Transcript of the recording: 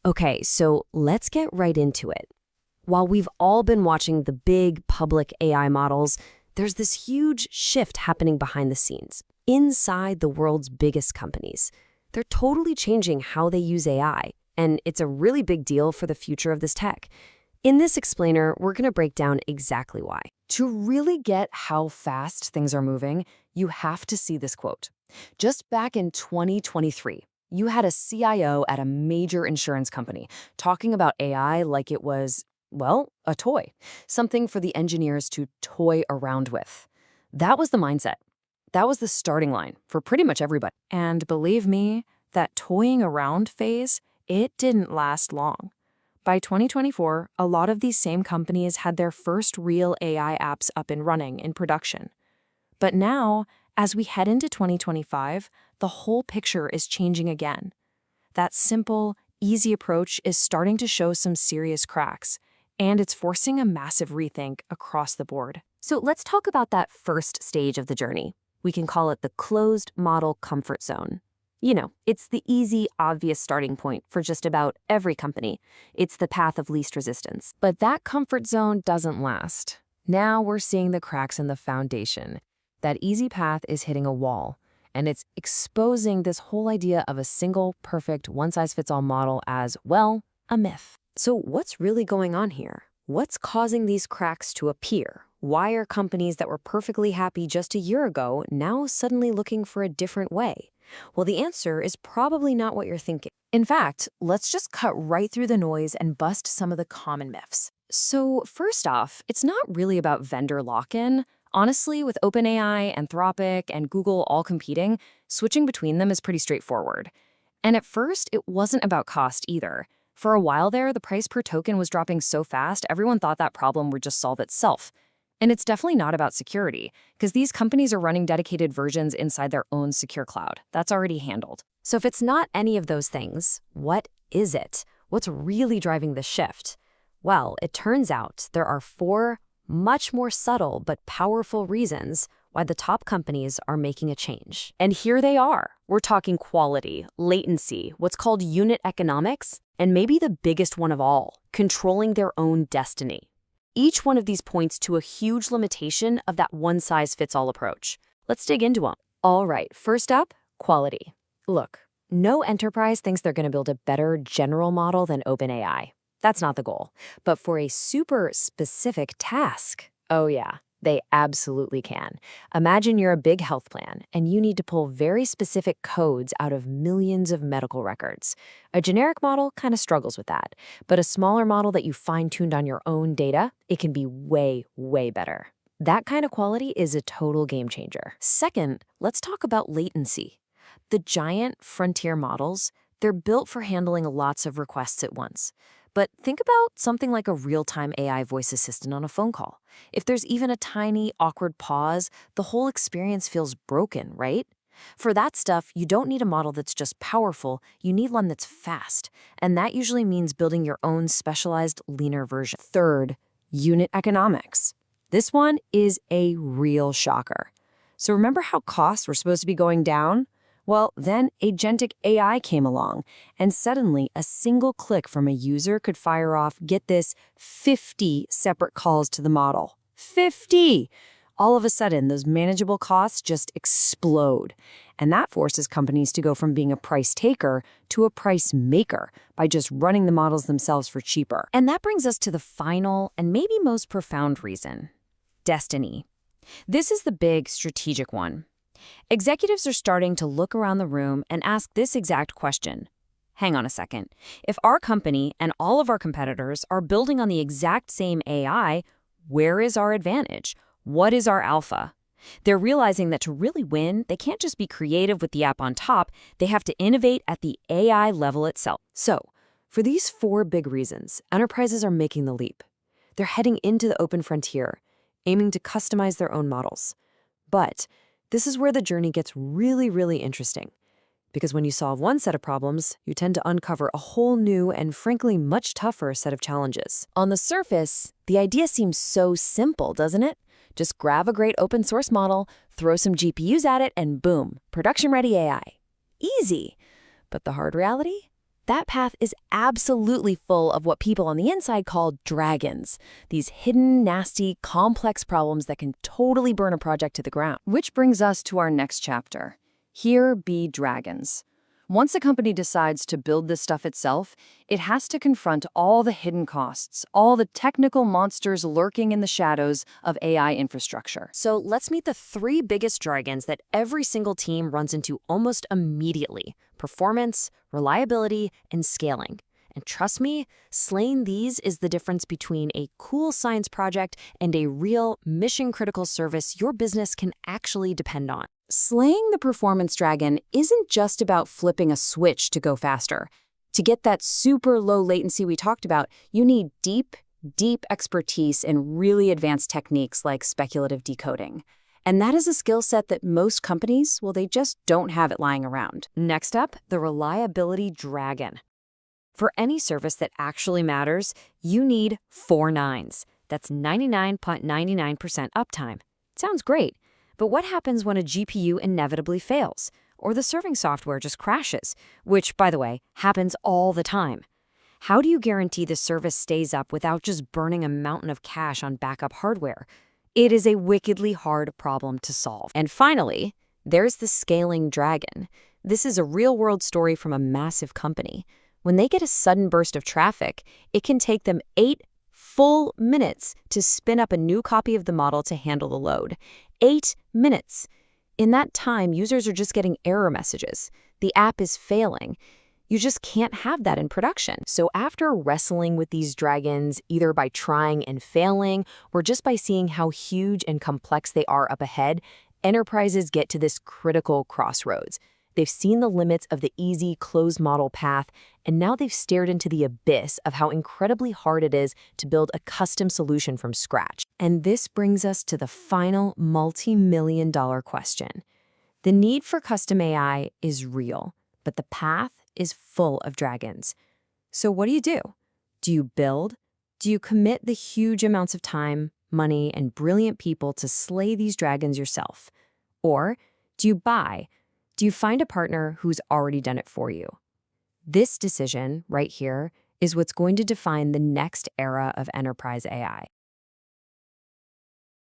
Okay, so let's get right into it. While we've all been watching the big public AI models, there's this huge shift happening behind the scenes, inside the world's biggest companies. They're totally changing how they use AI, and it's a really big deal for the future of this tech. In this explainer, we're going to break down exactly why. To really get how fast things are moving, you have to see this quote. Just back in 2023, you had a CIO at a major insurance company talking about AI like it was, well, a toy, something for the engineers to toy around with. That was the mindset. That was the starting line for pretty much everybody. And believe me, that toying around phase, it didn't last long. By 2024, a lot of these same companies had their first real AI apps up and running in production. But now, as we head into 2025, the whole picture is changing again. That simple, easy approach is starting to show some serious cracks, and it's forcing a massive rethink across the board. So let's talk about that first stage of the journey. We can call it the closed model comfort zone. You know, it's the easy, obvious starting point for just about every company. It's the path of least resistance. But that comfort zone doesn't last. Now we're seeing the cracks in the foundation. That easy path is hitting a wall, and it's exposing this whole idea of a single, perfect, one-size-fits-all model as, well, a myth. So what's really going on here? What's causing these cracks to appear? Why are companies that were perfectly happy just a year ago now suddenly looking for a different way? Well, the answer is probably not what you're thinking. In fact, let's just cut right through the noise and bust some of the common myths. So first off, it's not really about vendor lock-in. Honestly, with OpenAI, Anthropic, and Google all competing, switching between them is pretty straightforward. And at first, it wasn't about cost either. For a while there, the price per token was dropping so fast, everyone thought that problem would just solve itself. And it's definitely not about security, because these companies are running dedicated versions inside their own secure cloud. That's already handled. So if it's not any of those things, what is it? What's really driving the shift? Well, it turns out there are 4 much more subtle but powerful reasons why the top companies are making a change. And here they are. We're talking quality, latency, what's called unit economics, and maybe the biggest one of all, controlling their own destiny. Each one of these points to a huge limitation of that one-size-fits-all approach. Let's dig into them. All right, first up, quality. Look, no enterprise thinks they're going to build a better general model than OpenAI. That's not the goal. But for a super specific task, oh yeah, they absolutely can. Imagine you're a big health plan, and you need to pull very specific codes out of millions of medical records. A generic model kind of struggles with that, but a smaller model that you fine-tuned on your own data, it can be way, way better. That kind of quality is a total game changer. Second, let's talk about latency. The giant frontier models, they're built for handling lots of requests at once. But think about something like a real-time AI voice assistant on a phone call. If there's even a tiny, awkward pause, the whole experience feels broken, right? For that stuff, you don't need a model that's just powerful, you need one that's fast. And that usually means building your own specialized, leaner version. Third, unit economics. This one is a real shocker. So remember how costs were supposed to be going down? Well, then agentic AI came along, and suddenly a single click from a user could fire off, get this, 50 separate calls to the model. 50! All of a sudden, those manageable costs just explode. And that forces companies to go from being a price taker to a price maker by just running the models themselves for cheaper. And that brings us to the final and maybe most profound reason: destiny. This is the big strategic one. Executives are starting to look around the room and ask this exact question. Hang on a second. If our company and all of our competitors are building on the exact same AI, where is our advantage? What is our alpha? They're realizing that to really win, they can't just be creative with the app on top, they have to innovate at the AI level itself. So, for these 4 big reasons, enterprises are making the leap. They're heading into the open frontier, aiming to customize their own models. But this is where the journey gets really, really interesting. Because when you solve one set of problems, you tend to uncover a whole new and frankly much tougher set of challenges. On the surface, the idea seems so simple, doesn't it? Just grab a great open source model, throw some GPUs at it, and boom, production-ready AI. Easy. But the hard reality? That path is absolutely full of what people on the inside call dragons. These hidden, nasty, complex problems that can totally burn a project to the ground. Which brings us to our next chapter. Here be dragons. Once a company decides to build this stuff itself, it has to confront all the hidden costs, all the technical monsters lurking in the shadows of AI infrastructure. So let's meet the three biggest dragons that every single team runs into almost immediately: performance, reliability, and scaling. And trust me, slaying these is the difference between a cool science project and a real mission-critical service your business can actually depend on. Slaying the performance dragon isn't just about flipping a switch to go faster. To get that super low latency we talked about, you need deep expertise in really advanced techniques like speculative decoding. And that is a skill set that most companies, well, they just don't have it lying around. Next up, the reliability dragon. For any service that actually matters, you need 4 nines. That's 99.99% uptime. Sounds great, but what happens when a GPU inevitably fails? Or the serving software just crashes, which, by the way, happens all the time. How do you guarantee the service stays up without just burning a mountain of cash on backup hardware? It is a wickedly hard problem to solve. And finally, there's the scaling dragon. This is a real-world story from a massive company. When they get a sudden burst of traffic, it can take them 8 full minutes to spin up a new copy of the model to handle the load. 8 minutes. In that time, users are just getting error messages. The app is failing. You just can't have that in production. So after wrestling with these dragons, either by trying and failing, or just by seeing how huge and complex they are up ahead, enterprises get to this critical crossroads. They've seen the limits of the easy, closed model path, and now they've stared into the abyss of how incredibly hard it is to build a custom solution from scratch. And this brings us to the final multi-million-dollar question. The need for custom AI is real, but the path is full of dragons. So what do? Do you build? Do you commit the huge amounts of time, money, and brilliant people to slay these dragons yourself? Or do you buy? Do you find a partner who's already done it for you? This decision right here is what's going to define the next era of enterprise AI.